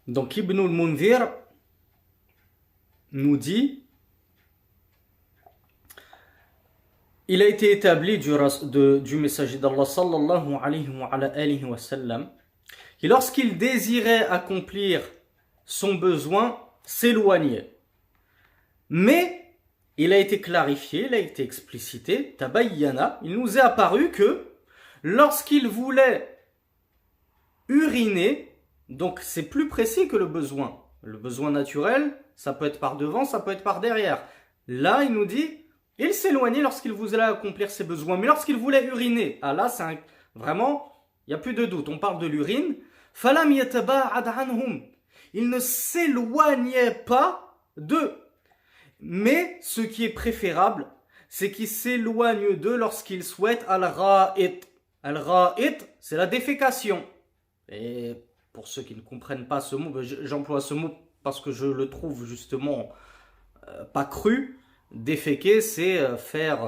Donc Ibn al-Mundhir nous dit, il a été établi du messager d'Allah sallallahu alayhi wa sallam, qui lorsqu'il désirait accomplir son besoin, s'éloignait. Mais il a été clarifié, il a été explicité, tabayyana, il nous est apparu que lorsqu'il voulait uriner, donc c'est plus précis que le besoin. Le besoin naturel, ça peut être par devant, ça peut être par derrière. Là, il nous dit, il s'éloignait lorsqu'il voulait accomplir ses besoins. Mais lorsqu'il voulait uriner, ah là, vraiment, il n'y a plus de doute, on parle de l'urine. Falam yataba'ad anhum. Il ne s'éloignait pas d'eux. Mais ce qui est préférable, c'est qu'il s'éloigne d'eux lorsqu'il souhaite al-ra'it. Al-ra'it, c'est la défécation. Et pour ceux qui ne comprennent pas ce mot, j'emploie ce mot parce que je le trouve justement pas cru. Déféquer, c'est faire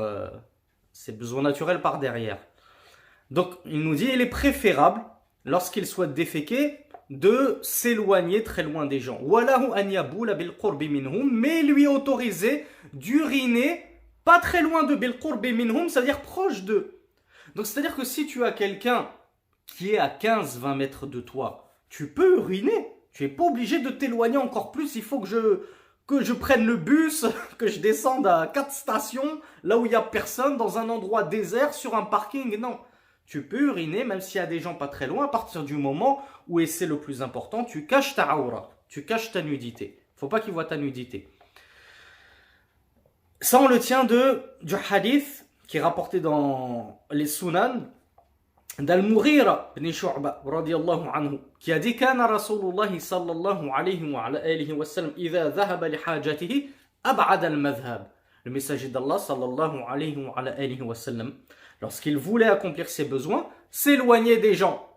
ses besoins naturels par derrière. Donc, il nous dit, il est préférable, lorsqu'il souhaite déféquer, de s'éloigner très loin des gens. Mais lui autoriser d'uriner pas très loin de bil qurbi minhum, c'est-à-dire proche d'eux. Donc, c'est-à-dire que si tu as quelqu'un qui est à 15-20 mètres de toi, tu peux uriner. Tu n'es pas obligé de t'éloigner encore plus. Il faut que je prenne le bus, que je descende à 4 stations, là où il n'y a personne, dans un endroit désert, sur un parking. Non, tu peux uriner, même s'il y a des gens pas très loin, à partir du moment où, et c'est le plus important, tu caches ta aura, tu caches ta nudité. Il ne faut pas qu'ils voient ta nudité. Ça, on le tient du hadith qui est rapporté dans les Sunan, d'Al-Mughira ibn Shu'ba radiyallahu anhu, qui a dit kana Rasulullah sallallahu alayhi wa sallam idha dhahaba li hajatihi ab'ada al-madhhab. Le messager d'Allah sallallahu alayhi wa sallam, lorsqu'il voulait accomplir ses besoins, s'éloignait des gens.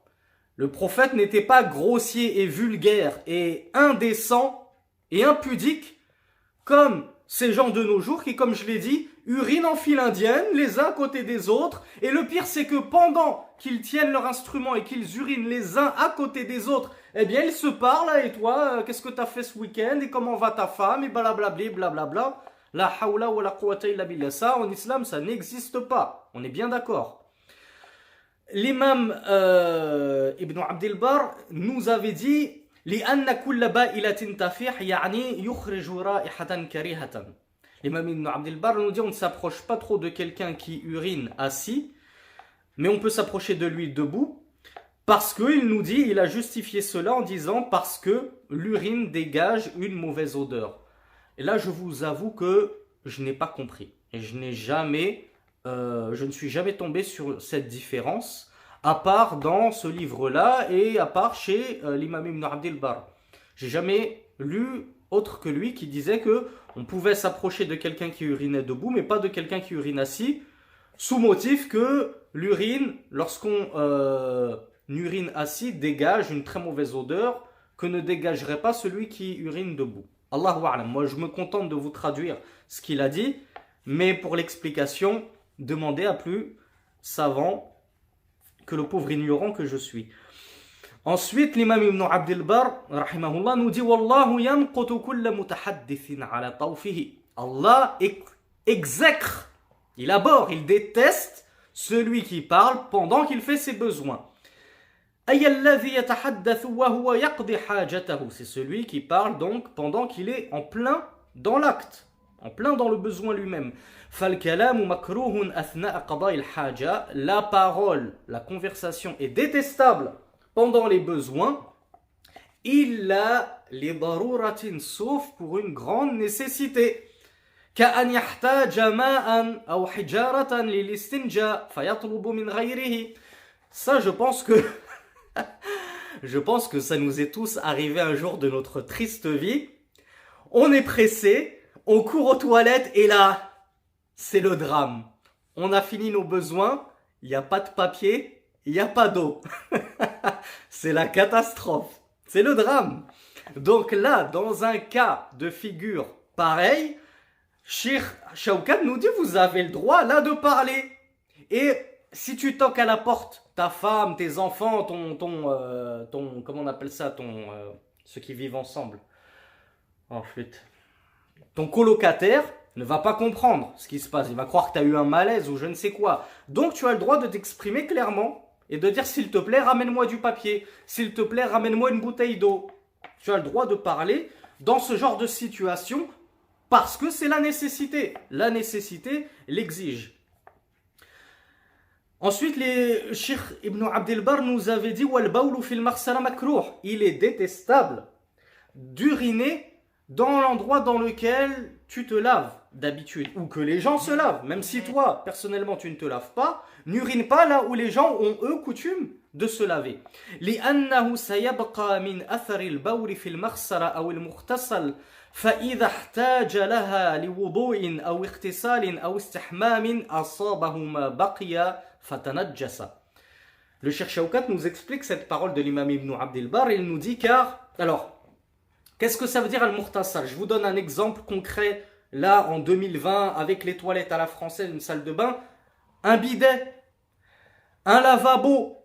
Le prophète n'était pas grossier et vulgaire et indécent et impudique comme ces gens de nos jours qui, comme je l'ai dit, urinent en file indienne, les uns à côté des autres. Et le pire, c'est que pendant qu'ils tiennent leur instrument et qu'ils urinent les uns à côté des autres, eh bien, ils se parlent. Et toi, qu'est-ce que tu as fait ce week-end? Et comment va ta femme? Et blablabla, blablabla. La hawla wa la quwwata illa billah. Ça, en islam, ça n'existe pas. On est bien d'accord. L'imam Ibn Abdel Bar nous avait dit لأن كل بائلة تفيح يعني يخرج رائحة كريهة. L'imam Ibn Abdel Bar nous dit on ne s'approche pas trop de quelqu'un qui urine assis, mais on peut s'approcher de lui debout, parce qu'il nous dit, il a justifié cela en disant parce que l'urine dégage une mauvaise odeur. Et là je vous avoue que je n'ai pas compris. Et je ne suis jamais tombé sur cette différence, à part dans ce livre-là et à part chez l'imam Ibn Abdel Bar. J'ai jamais lu autre que lui qui disait que on pouvait s'approcher de quelqu'un qui urinait debout, mais pas de quelqu'un qui urine assis, sous motif que l'urine, lorsqu'on urine assis, dégage une très mauvaise odeur que ne dégagerait pas celui qui urine debout. Allahu a'lam. Moi, je me contente de vous traduire ce qu'il a dit, mais pour l'explication, demandez à plus savant que le pauvre ignorant que je suis. Ensuite, l'imam Ibn Abdel Bar, rahimahullah, nous dit Wallahu yanqutu kulla mutahaddithin ala tawfihi. Allah exècre, il abhorre, il déteste celui qui parle pendant qu'il fait ses besoins. Ay alladhi yatahaddathu wa huwa yaqdi hajatahu. C'est celui qui parle donc pendant qu'il est en plein dans l'acte, en plein dans le besoin lui-même. فالكلام مكروه أثناء قضاء الحاجة. La parole, la conversation est détestable pendant les besoins. إلا لضرورة, sauf pour une grande nécessité. كأن يحتاج ماء أو حجارة للاستنجاء فيطلب من غيره. Ça, je pense que ça nous est tous arrivé un jour de notre triste vie. On est pressé, on court aux toilettes et là, c'est le drame. On a fini nos besoins, il n'y a pas de papier, il n'y a pas d'eau. C'est la catastrophe, c'est le drame. Donc là, dans un cas de figure pareil, Cheikh Shawkat nous dit, vous avez le droit là de parler. Et si tu toques à la porte, ta femme, tes enfants, ton comment on appelle ça, ceux qui vivent ensemble. Ensuite, ton colocataire ne va pas comprendre ce qui se passe. Il va croire que tu as eu un malaise ou je ne sais quoi. Donc tu as le droit de t'exprimer clairement et de dire s'il te plaît, ramène-moi du papier. S'il te plaît, ramène-moi une bouteille d'eau. Tu as le droit de parler dans ce genre de situation parce que c'est la nécessité. La nécessité l'exige. Ensuite, les Cheikh Ibn Abdel Bar nous avait dit il est détestable d'uriner dans l'endroit dans lequel tu te laves d'habitude, ou que les gens se lavent, même si toi, personnellement, tu ne te laves pas, n'urine pas là où les gens ont, eux, coutume de se laver. لأنه سيبقى من أثر البول في المغسلة أو المغتسل فإذا احتاج لها لوضوء أو اغتسال أو استحمام أصابه ما بقي فتنجس. Le Cheikh Shawkat nous explique cette parole de l'imam Ibn Abdel Bar, il nous dit car, alors, qu'est-ce que ça veut dire al-muhtasal? Je vous donne un exemple concret, là, en 2020, avec les toilettes à la française, une salle de bain, un bidet, un lavabo,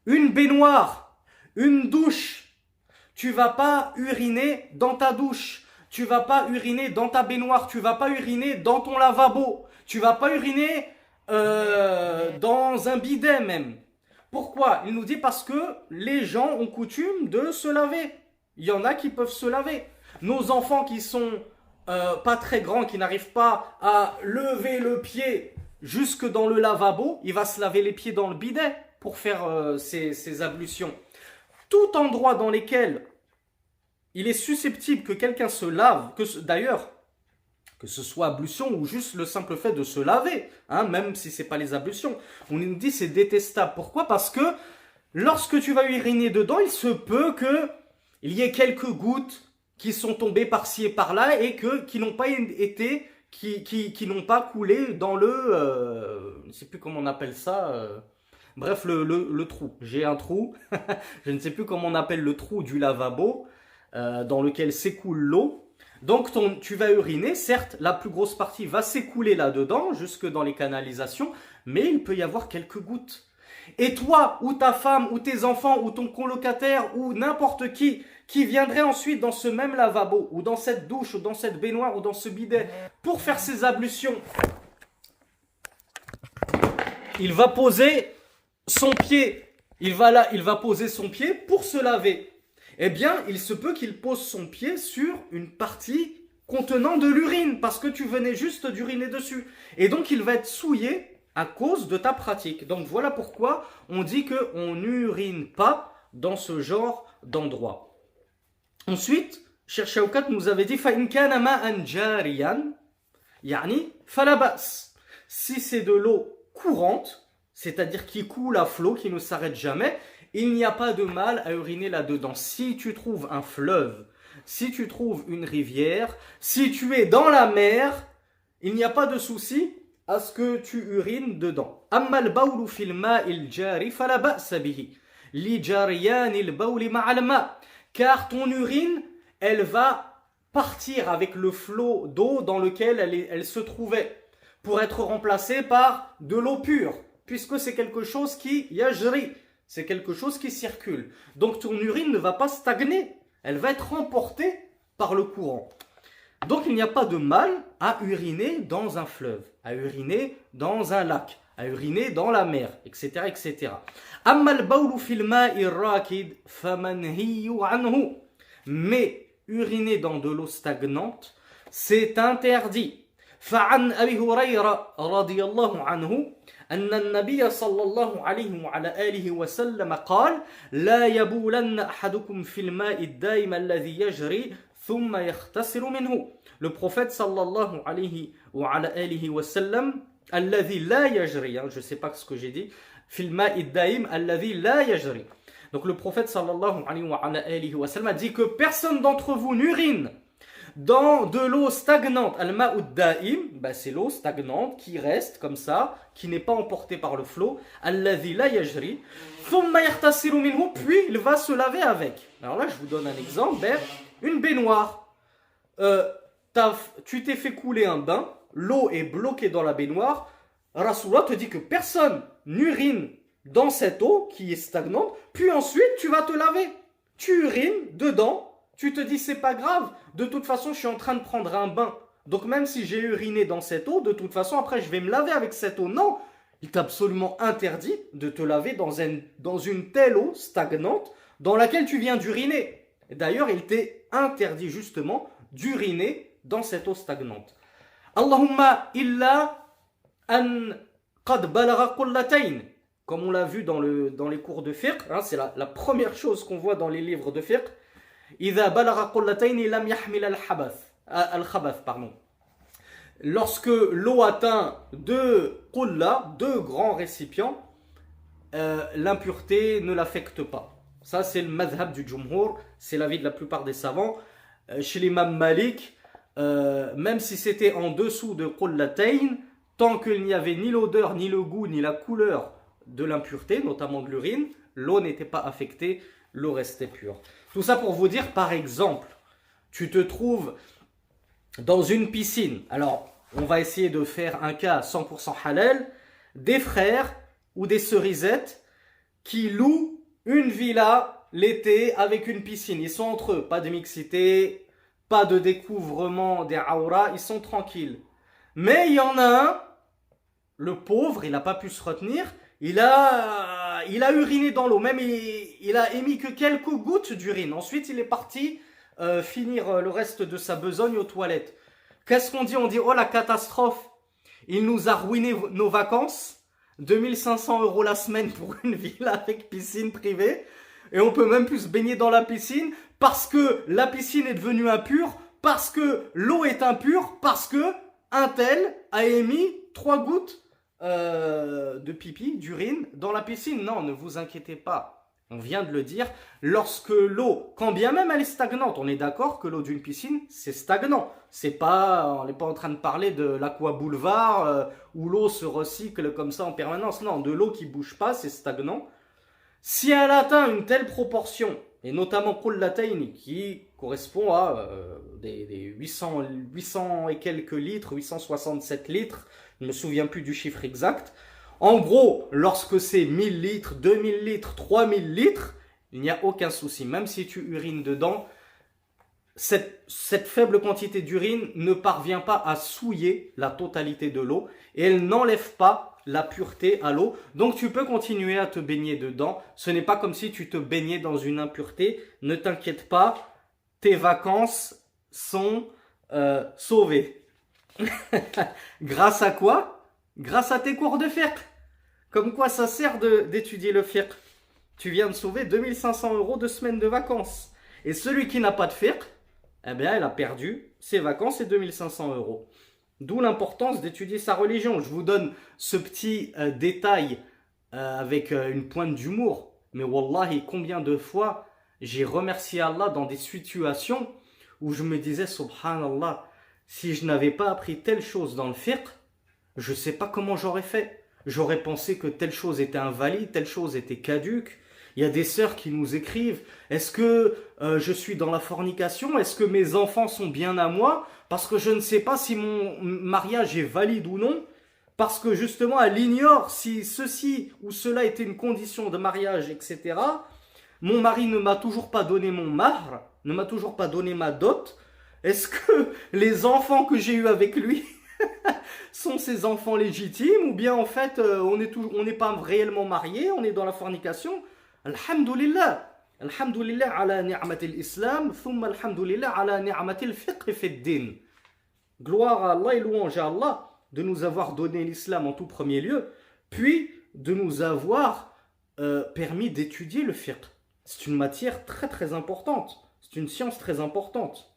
une baignoire, une douche. Tu vas pas uriner dans ta douche, tu vas pas uriner dans ta baignoire, tu vas pas uriner dans ton lavabo, tu vas pas uriner dans un bidet même. Pourquoi? Il nous dit parce que les gens ont coutume de se laver. Il y en a qui peuvent se laver. Nos enfants qui sont pas très grands, qui n'arrivent pas à lever le pied jusque dans le lavabo, il va se laver les pieds dans le bidet pour faire ses ablutions. Tout endroit dans lequel il est susceptible que quelqu'un se lave, d'ailleurs, que ce soit ablution ou juste le simple fait de se laver, hein, même si ce n'est pas les ablutions, on nous dit c'est détestable. Pourquoi? Parce que lorsque tu vas uriner dedans, il se peut que il y ait quelques gouttes qui sont tombées par-ci et par-là et qui n'ont pas été, qui n'ont pas coulé dans le, je ne sais plus comment on appelle ça, bref, le trou. J'ai un trou, je ne sais plus comment on appelle le trou du lavabo, dans lequel s'écoule l'eau. Donc tu vas uriner, certes, la plus grosse partie va s'écouler là-dedans, jusque dans les canalisations, mais il peut y avoir quelques gouttes. Et toi, ou ta femme, ou tes enfants, ou ton colocataire, ou n'importe qui viendrait ensuite dans ce même lavabo, ou dans cette douche, ou dans cette baignoire, ou dans ce bidet, pour faire ses ablutions, il va poser son pied, il va poser son pied pour se laver. Eh bien, il se peut qu'il pose son pied sur une partie contenant de l'urine, parce que tu venais juste d'uriner dessus. Et donc, il va être souillé à cause de ta pratique. Donc, voilà pourquoi on dit qu'on n'urine pas dans ce genre d'endroit. Ensuite, Cheikh Shawkat nous avait dit فَإِنْ كَانَ مَاءً جَارِيًا يعني فَلَا بَأْسَ. Si c'est de l'eau courante, c'est-à-dire qui coule à flot, qui ne s'arrête jamais, il n'y a pas de mal à uriner là-dedans. Si tu trouves un fleuve, si tu trouves une rivière, si tu es dans la mer, il n'y a pas de souci à ce que tu urines dedans. أما البول في الماء الجاري فلا بأس به لجريان البول مع الماء. Car ton urine, elle va partir avec le flot d'eau dans lequel elle se trouvait pour être remplacée par de l'eau pure, puisque c'est quelque chose qui yajri. C'est quelque chose qui circule. Donc ton urine ne va pas stagner. Elle va être emportée par le courant. Donc il n'y a pas de mal à uriner dans un fleuve, à uriner dans un lac, à uriner dans la mer, etc. etc. Mais uriner dans de l'eau stagnante, c'est interdit. فعن أبي هريرة رضي الله عنه أن النبي صلى الله عليه وعلى آله وسلم قال لا يبولن أحدكم في الماء الدائم الذي يجري ثم يغتسل منه. Le prophète صلى الله عليه وعلى آله وسلم الذي لا يجري, je ne sais pas ce que j'ai dit, في الماء الدائم الذي لا يجري. Donc le prophète صلى الله عليه وعلى آله وسلم a dit que personne d'entre vous n'urine dans de l'eau stagnante. Al-ma'u da'im, c'est l'eau stagnante qui reste comme ça, qui n'est pas emportée par le flot. Alladhi la yajri. Thumma yartasilu minhu, puis il va se laver avec. Alors là, je vous donne un exemple. Une baignoire. Tu t'es fait couler un bain, l'eau est bloquée dans la baignoire. Rasulullah te dit que personne n'urine dans cette eau qui est stagnante, puis ensuite tu vas te laver. Tu urines dedans Tu te dis, c'est pas grave, de toute façon, je suis en train de prendre un bain. Donc même si j'ai uriné dans cette eau, de toute façon, après, je vais me laver avec cette eau. Non, il est absolument interdit de te laver dans une telle eau stagnante dans laquelle tu viens d'uriner. D'ailleurs, il t'est interdit justement d'uriner dans cette eau stagnante. Allahumma illa an qad balagha qullatayn. Comme on l'a vu dans les cours de fiqh, hein, c'est la première chose qu'on voit dans les livres de fiqh. إذا بلغ قلتين لم يحمل الخبث, pardon. Lorsque l'eau atteint deux grands récipients, l'impureté ne l'affecte pas. Ça, c'est le madhab du jumhur, c'est l'avis de la plupart des savants. Chez l'imam Malik, même si c'était en dessous de qullatayn, tant qu'il n'y avait ni l'odeur, ni le goût, ni la couleur de l'impureté, notamment de l'urine, l'eau n'était pas affectée, l'eau restait pure. Tout ça pour vous dire, par exemple, tu te trouves dans une piscine. Alors, on va essayer de faire un cas 100% halal. Des frères ou des cerisettes qui louent une villa l'été avec une piscine. Ils sont entre eux, pas de mixité, pas de découvrement des auras, ils sont tranquilles. Mais il y en a un, le pauvre, il n'a pas pu se retenir, il a uriné dans l'eau, même il a émis que quelques gouttes d'urine. Ensuite, il est parti finir le reste de sa besogne aux toilettes. Qu'est-ce qu'on dit? On dit, oh la catastrophe, il nous a ruiné nos vacances, 2500 € la semaine pour une villa avec piscine privée, et on peut même plus se baigner dans la piscine parce que la piscine est devenue impure, parce que l'eau est impure, parce que un tel a émis 3 gouttes de pipi, d'urine dans la piscine. Non, ne vous inquiétez pas. On vient de le dire, lorsque l'eau, quand bien même elle est stagnante, on est d'accord que l'eau d'une piscine, c'est stagnant. On n'est pas en train de parler de l'Aqua Boulevard où l'eau se recycle comme ça en permanence. Non, de l'eau qui bouge pas, c'est stagnant. Si elle atteint une telle proportion, et notamment qullatayn, qui correspond à des 800 et quelques litres, 867 litres, je ne me souviens plus du chiffre exact. En gros, lorsque c'est 1000 litres, 2000 litres, 3000 litres, il n'y a aucun souci. Même si tu urines dedans, cette faible quantité d'urine ne parvient pas à souiller la totalité de l'eau et elle n'enlève pas la pureté à l'eau. Donc tu peux continuer à te baigner dedans. Ce n'est pas comme si tu te baignais dans une impureté. Ne t'inquiète pas, tes vacances sont sauvées. Grâce à quoi? Grâce à tes cours de fiqh. Comme quoi ça sert d'étudier le fiqh. Tu viens de sauver 2500 € de semaine de vacances. Et celui qui n'a pas de fiqh, eh bien, il a perdu ses vacances et 2500 €. D'où l'importance d'étudier sa religion. Je vous donne ce petit détail avec une pointe d'humour. Mais wallahi, combien de fois j'ai remercié Allah dans des situations où je me disais, subhanallah, si je n'avais pas appris telle chose dans le fiqh, je ne sais pas comment j'aurais fait. J'aurais pensé que telle chose était invalide, telle chose était caduque. Il y a des sœurs qui nous écrivent, est-ce que je suis dans la fornication? Est-ce que mes enfants sont bien à moi? Parce que je ne sais pas si mon mariage est valide ou non. Parce que justement, elle ignore si ceci ou cela était une condition de mariage, etc. Mon mari ne m'a toujours pas donné mon mahr, ne m'a toujours pas donné ma dot. Est-ce que les enfants que j'ai eus avec lui sont ses enfants légitimes? Ou bien en fait, on n'est pas réellement mariés, on est dans la fornication? Alhamdulillah. Alhamdulillah ala ni'matil islam, thumma alhamdulillah ala ni'matil fiqh fi din. Gloire à Allah et louange à Allah de nous avoir donné l'islam en tout premier lieu, puis de nous avoir permis d'étudier le fiqh. C'est une matière très très importante, c'est une science très importante.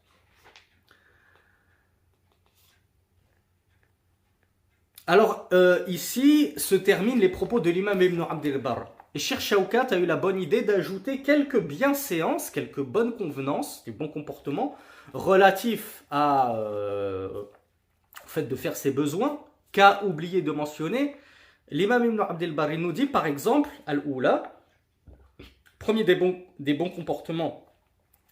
Alors ici se terminent les propos de l'imam Ibn Abd al-Barr. Et Cheikh Shawkat a eu la bonne idée d'ajouter quelques bienséances, quelques bonnes convenances, des bons comportements relatifs au fait de faire ses besoins, qu'a oublié de mentionner l'imam Ibn Abd al-Barr. Il nous dit par exemple, al-Oula, premier des bons comportements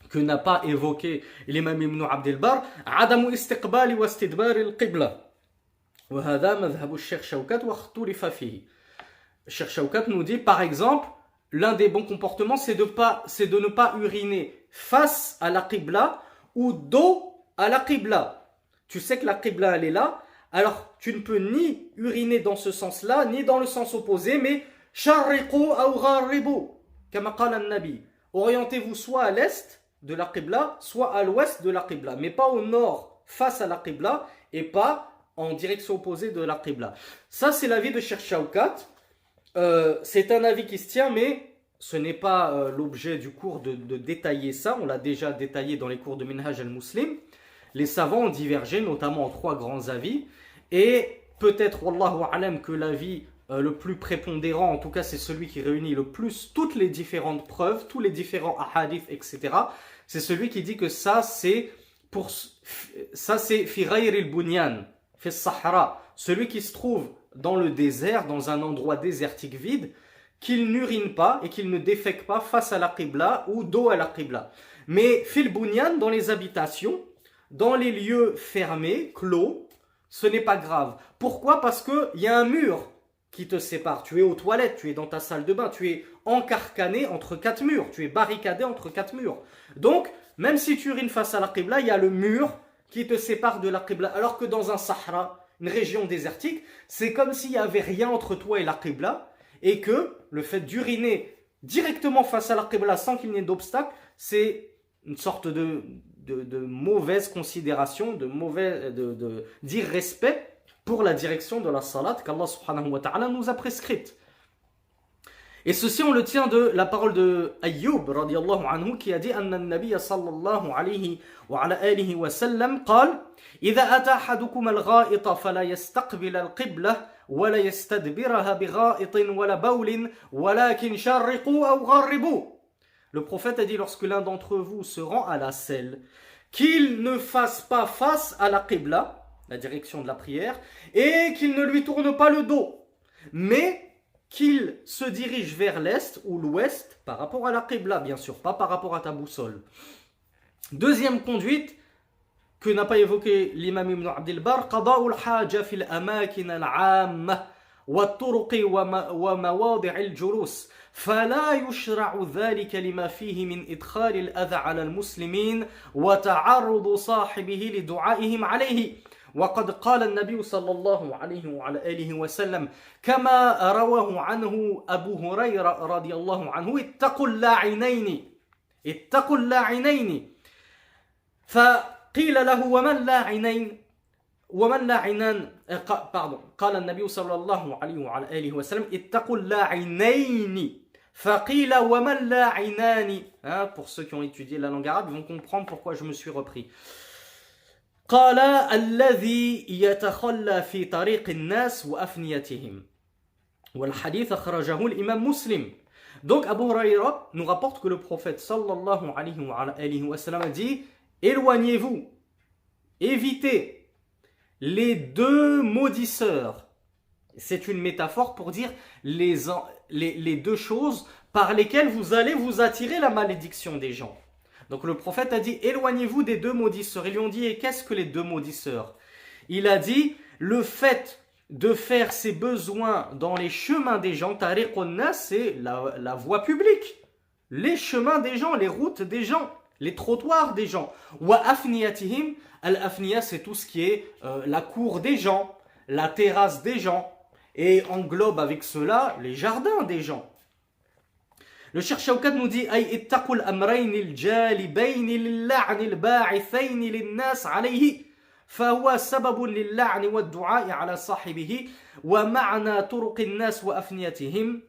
que n'a pas évoqué l'imam Ibn Abd al-Barr, عدم استقبال واستدبار القبلة. وهذا مذهب الشيخ شوكات واختلف فيه. Cheikh Shawkat nous dit par exemple l'un des bons comportements, c'est de ne pas uriner face à la qibla ou dos à la qibla. Tu sais que la qibla, elle est là, alors tu ne peux ni uriner dans ce sens-là, ni dans le sens opposé, mais sharriqu aw gharribu, kama qala an-nabi. Orientez-vous soit à l'est de la qibla, soit à l'ouest de la qibla, mais pas au nord face à la qibla et pas en direction opposée de la qibla. Ça, c'est l'avis de Cheikh Shawkat. C'est un avis qui se tient, mais ce n'est pas l'objet du cours de détailler ça. On l'a déjà détaillé dans les cours de Minhaj al-Muslim. Les savants ont divergé, notamment en 3 grands avis. Et peut-être, wallahu alam, que l'avis le plus prépondérant, en tout cas c'est celui qui réunit le plus toutes les différentes preuves, tous les différents ahadith, etc. C'est celui qui dit que ça c'est fi ghayr al-bunyan, fi sahara, celui qui se trouve dans le désert, dans un endroit désertique vide, qu'il n'urine pas et qu'il ne défèque pas face à la qibla ou dos à la qibla. Mais fil bunyan, dans les habitations, dans les lieux fermés, clos, ce n'est pas grave. Pourquoi? Parce qu'il y a un mur qui te sépare. Tu es aux toilettes, tu es dans ta salle de bain, tu es encarcané entre 4 murs, tu es barricadé entre 4 murs. Donc, même si tu urines face à la qibla, il y a le mur qui te sépare de la qibla. Alors que dans un sahara, une région désertique, c'est comme s'il n'y avait rien entre toi et la qibla, et que le fait d'uriner directement face à la qibla sans qu'il n'y ait d'obstacle, c'est une sorte de mauvaise considération, d'irrespect pour la direction de la salat qu'Allah subhanahu wa ta'ala nous a prescrite. Et ceci on le tient de la parole de Ayyub radiyallahu anhu qui a dit anna an-nabiy sallallahu alayhi wa ala alihi wa sallam قال إذا أتى أحدكم الغائط فلا يستقبل القبلة ولا يستدبرها بغائط ولا بول ولكن شرقوا أو غربوا. Le prophète a dit lorsque l'un d'entre vous se rend à la selle, qu'il ne fasse pas face à la qibla, la direction de la prière, et qu'il ne lui tourne pas le dos, mais qu'il se dirige vers l'est ou l'ouest par rapport à la qibla, bien sûr, pas par rapport à ta boussole. Deuxième conduite que n'a pas évoqué l'imam Ibn Abdel Bar, qada'u al-haja fil amakin al-'amma wa turuqi wa mawadi' al-julus. فلا يشرع ذلك لما فيه من إدخال الأذى على المسلمين وتعرض صاحبه لدعائهم عليه وقد قال النبي صلى الله عليه وعلى آله وسلم كما رواه عنه أبو هريرة رضي الله عنه اتقوا اللاعنين فقيل له ومن لا عينان قال النبي صلى الله عليه وعلى آله وسلم اتقوا اللاعنين فقيل ومن لا عينان. Pour ceux qui ont étudié la langue arabe, ils vont comprendre pourquoi je me suis repris. قال الذي يتخلى في طريق الناس وأفنيتهم والحديث أخرجه الإمام مسلم. Donc Abu Huraira nous rapporte que le prophète sallallahu alayhi wa sallam a dit éloignez-vous, évitez les 2 maudisseurs. C'est une métaphore pour dire les 2 choses par lesquelles vous allez vous attirer la malédiction des gens. Donc le prophète a dit éloignez-vous des 2 maudisseurs. Ils lui ont dit et qu'est-ce que les 2 maudisseurs? Il a dit le fait de faire ses besoins dans les chemins des gens. Tariqun nas, c'est la voie publique, les chemins des gens, les routes des gens, les trottoirs des gens. Wa afniyatihim, al-afniya c'est tout ce qui est la cour des gens, la terrasse des gens, et englobe avec cela les jardins des gens. Le Cheikh Shawkat nous dit ay ittaqul amrayn al-jalibayn lil-la'n al-ba'ithayn lin-nas alayhi فهو سبب للعن والدعاء على صاحبه ومعنى طرق الناس وأفنيتهم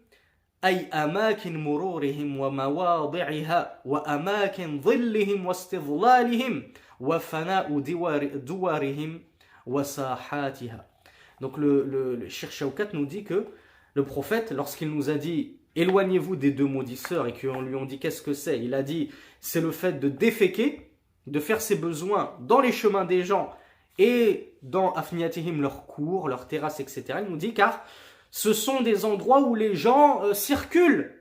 أي أماكن مرورهم ومواضعها وأماكن ظلهم واستظلالهم وفناء دوارهم وساحاتها. Donc le Cheikh Shawkat nous dit que le prophète, lorsqu'il nous a dit éloignez-vous des 2 maudisseurs et qu'on lui a dit qu'est-ce que c'est, il a dit c'est le fait de déféquer, de faire ses besoins dans les chemins des gens et dans Afniyatihim, leurs cours, leurs terrasses, etc. Il nous dit car ce sont des endroits où les gens circulent.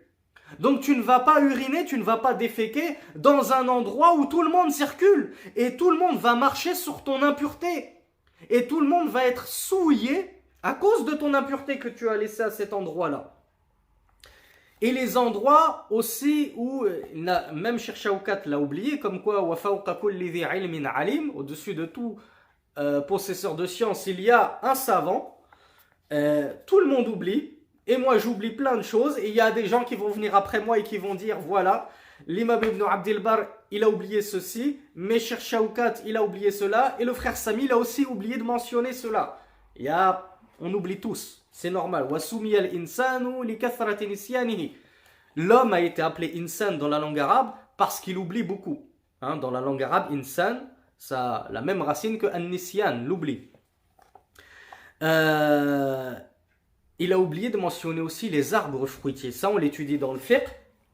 Donc tu ne vas pas uriner, tu ne vas pas déféquer dans un endroit où tout le monde circule. Et tout le monde va marcher sur ton impureté. Et tout le monde va être souillé à cause de ton impureté que tu as laissée à cet endroit-là. Et les endroits aussi où, même Cheikh Shawkat l'a oublié, comme quoi, wa fawqa kulli dhi ilmin alim, au-dessus de tout possesseur de science, il y a un savant. Tout le monde oublie, et moi j'oublie plein de choses, et il y a des gens qui vont venir après moi et qui vont dire, voilà, l'imam ibn Abdel Bar, il a oublié ceci, mais Cheikh Shawkat, il a oublié cela, et le frère Sami, il a aussi oublié de mentionner cela. On oublie tous. C'est normal. L'homme a été appelé insan dans la langue arabe parce qu'il oublie beaucoup. Dans la langue arabe, insan, ça a la même racine que an-nisyan, l'oubli. Il a oublié de mentionner aussi les arbres fruitiers. Ça, on l'étudie dans le fiqh,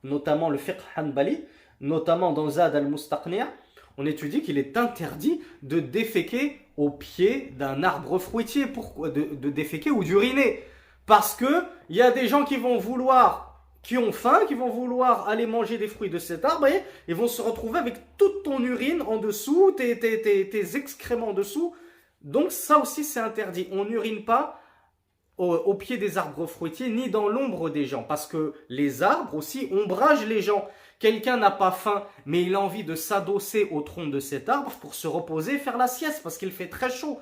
notamment le fiqh hanbali, notamment dans Zad al-Mustaqni'. On étudie qu'il est interdit de déféquer au pied d'un arbre fruitier. Pourquoi de déféquer ou d'uriner? Parce que il y a des gens qui vont vouloir, qui ont faim, qui vont vouloir aller manger des fruits de cet arbre et ils vont se retrouver avec toute ton urine en dessous, tes excréments en dessous. Donc ça aussi c'est interdit. On n'urine pas au pied des arbres fruitiers ni dans l'ombre des gens. Parce que les arbres aussi ombragent les gens. Quelqu'un n'a pas faim, mais il a envie de s'adosser au tronc de cet arbre pour se reposer et faire la sieste parce qu'il fait très chaud.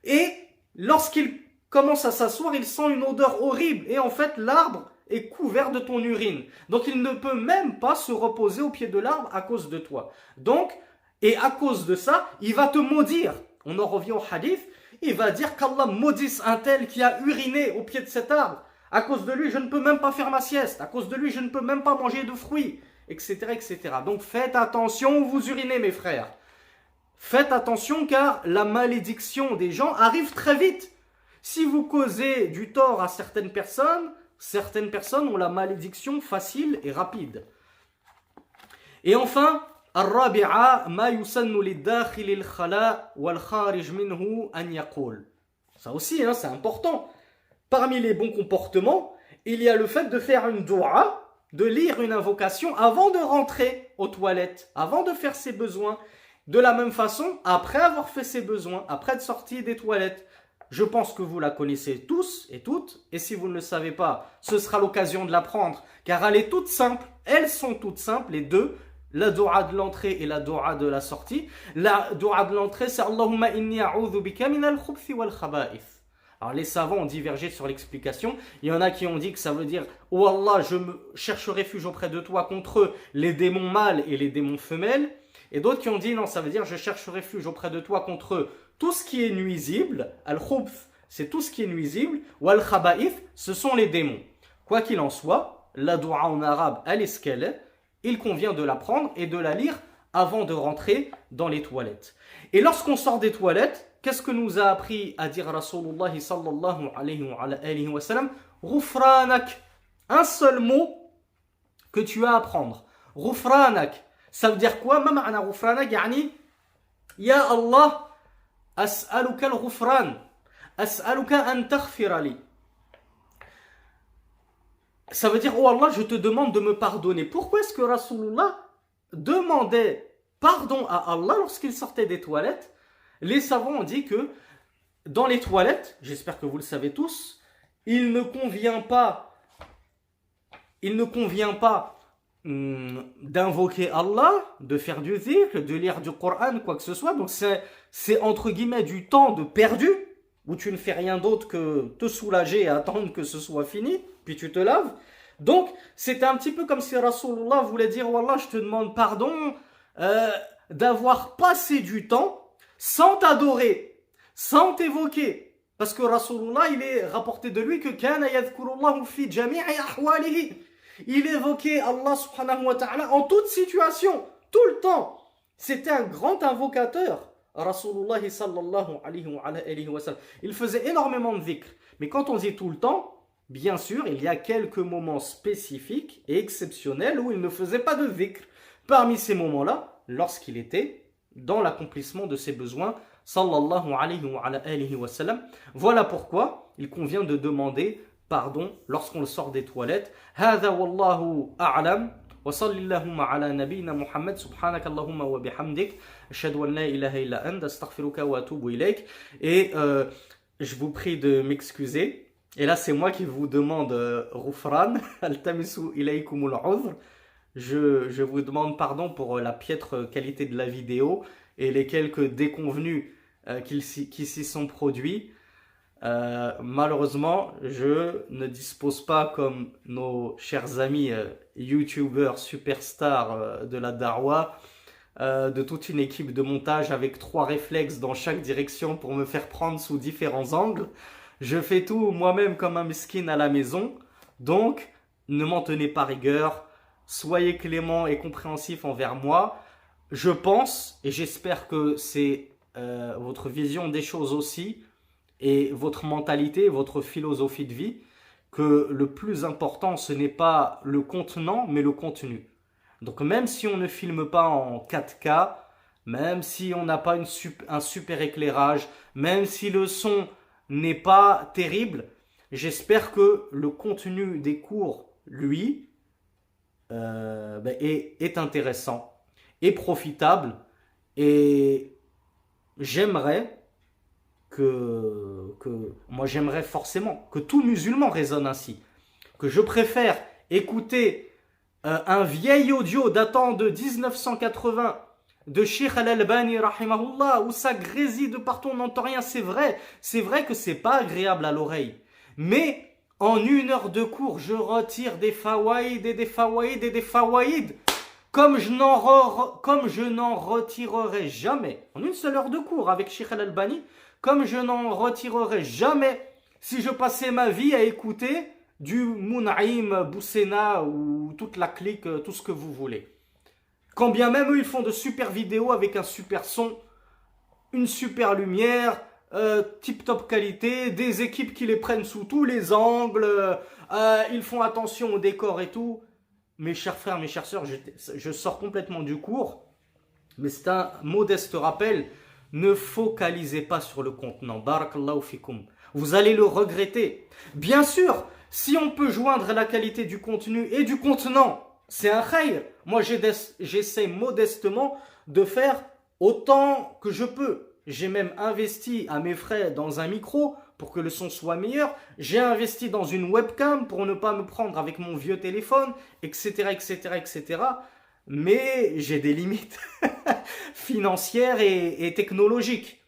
Et lorsqu'il commence à s'asseoir, il sent une odeur horrible. Et en fait, l'arbre est couvert de ton urine. Donc, il ne peut même pas se reposer au pied de l'arbre à cause de toi. Donc, et à cause de ça, il va te maudire. On en revient au hadith. Il va dire qu'Allah maudisse un tel qui a uriné au pied de cet arbre. À cause de lui, je ne peux même pas faire ma sieste. À cause de lui, je ne peux même pas manger de fruits. Etc., etc. Donc faites attention où vous urinez, mes frères. Faites attention car la malédiction des gens arrive très vite. Si vous causez du tort à certaines personnes ont la malédiction facile et rapide. Et enfin, الرابعة ما يسن للداخل الخلاء والخارج منه أن يقول. Ça aussi, c'est important. Parmi les bons comportements, il y a le fait de faire une dua, de lire une invocation avant de rentrer aux toilettes, avant de faire ses besoins. De la même façon, après avoir fait ses besoins, après être sorti des toilettes, je pense que vous la connaissez tous et toutes, et si vous ne le savez pas, ce sera l'occasion de l'apprendre, car elle est toute simple, elles sont toutes simples, les deux, la dua de l'entrée et la dua de la sortie. La dua de l'entrée, c'est Allahumma inni a'udhu bika min al-khubthi wal khaba'ith. Alors les savants ont divergé sur l'explication. Il y en a qui ont dit que ça veut dire « Oh Allah, je cherche refuge auprès de toi contre les démons mâles et les démons femelles ». Et d'autres qui ont dit « Non, ça veut dire je cherche refuge auprès de toi contre tout ce qui est nuisible ». Al-khubth, c'est tout ce qui est nuisible. Ou al-khaba'ith, ce sont les démons. Quoi qu'il en soit, la dua en arabe, elle est ce qu'elle est. Il convient de la prendre et de la lire avant de rentrer dans les toilettes. Et lorsqu'on sort des toilettes, qu'est-ce que nous a appris à dire Rasulullah sallallahu alayhi wa sallam? Ghufranak. Un seul mot que tu as à apprendre. Ghufranak. Ça veut dire quoi? Ma ma'na ghufranak? Yani, Ya Allah, as'aluka al-ghufran. As'aluka an taghfira li. Ça veut dire, oh Allah, je te demande de me pardonner. Pourquoi est-ce que Rasulullah demandait pardon à Allah lorsqu'il sortait des toilettes? Les savants ont dit que dans les toilettes, j'espère que vous le savez tous, il ne convient pas d'invoquer Allah, de faire du zikr, de lire du Coran, quoi que ce soit. Donc c'est entre guillemets du temps de perdu, où tu ne fais rien d'autre que te soulager et attendre que ce soit fini, puis tu te laves. Donc c'était un petit peu comme si Rasulullah voulait dire, oh Allah, je te demande pardon d'avoir passé du temps sans t'adorer, sans t'évoquer. Parce que Rasulullah, il est rapporté de lui que kana yadhkurullahu fi jami'i ahwalihi. Il évoquait Allah subhanahu wa ta'ala en toute situation, tout le temps. C'était un grand invocateur, Rasulullah sallallahu alayhi wa sallam. Il faisait énormément de dhikr. Mais quand on dit tout le temps, bien sûr, il y a quelques moments spécifiques et exceptionnels où il ne faisait pas de dhikr. Parmi ces moments-là, lorsqu'il était dans l'accomplissement de ses besoins, sallallahu alayhi wa sallam. Voilà pourquoi il convient de demander pardon lorsqu'on sort des toilettes. Hada wallahu a'lam. Wa sallallahu ala nabiyyina Muhammad subhanaka Allahumma wa bihamdik ashhadu an la ilaha illa anta astaghfiruka wa atubu ilayk. Et je vous prie de m'excuser Et là, c'est moi qui vous demande, Roufran, Altamisu ilaykumul udhr. Je vous demande pardon pour la piètre qualité de la vidéo et les quelques déconvenus qui s'y sont produits. Malheureusement, je ne dispose pas comme nos chers amis youtubeurs superstars de la Darwa de toute une équipe de montage avec 3 réflexes dans chaque direction pour me faire prendre sous différents angles. Je fais tout moi-même comme un mesquine à la maison, donc ne m'en tenez pas rigueur, soyez clément et compréhensif envers moi. Je pense, et j'espère que c'est votre vision des choses aussi, et votre mentalité, votre philosophie de vie, que le plus important, ce n'est pas le contenant, mais le contenu. Donc même si on ne filme pas en 4K, même si on n'a pas un super éclairage, même si le son n'est pas terrible, j'espère que le contenu des cours, lui, est intéressant, est profitable, et j'aimerais moi j'aimerais forcément que tout musulman raisonne ainsi, que je préfère écouter un vieil audio datant de 1980 de Sheikh Al-Albani rahimahullah où ça grésille de partout, on n'entend rien, c'est vrai que c'est pas agréable à l'oreille, mais en 1 heure de cours je retire des fawaïd et des fawaïd et des fawaïd comme je n'en retirerai jamais en 1 seule heure de cours avec Sheikh Al-Albani, comme je n'en retirerai jamais si je passais ma vie à écouter du Mun'im, Boussena ou toute la clique, tout ce que vous voulez. Quand bien même eux, ils font de super vidéos avec un super son, une super lumière, tip-top qualité, des équipes qui les prennent sous tous les angles, ils font attention au décor et tout. Mes chers frères, mes chères sœurs, je sors complètement du cours, mais c'est un modeste rappel. Ne focalisez pas sur le contenant. Barakallahu fikum. Vous allez le regretter. Bien sûr, si on peut joindre la qualité du contenu et du contenant, c'est un khayr. Moi, j'essaie modestement de faire autant que je peux. J'ai même investi à mes frais dans un micro pour que le son soit meilleur. J'ai investi dans une webcam pour ne pas me prendre avec mon vieux téléphone, etc., etc., etc. Mais j'ai des limites financières et technologiques.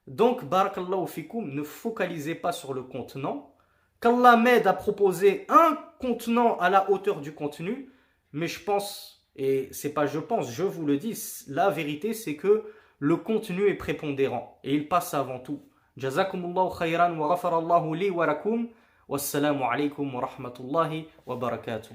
Donc, barakallahu fikum, ne focalisez pas sur le contenant. Qu'Allah m'aide à proposer un contenant à la hauteur du contenu. Mais je pense, et c'est pas je pense, je vous le dis, la vérité c'est que le contenu est prépondérant et il passe avant tout. Jazakumullahu khayran wa ghafarallahu li wa lakum. Wassalamu alaikum wa rahmatullahi wa barakatuh.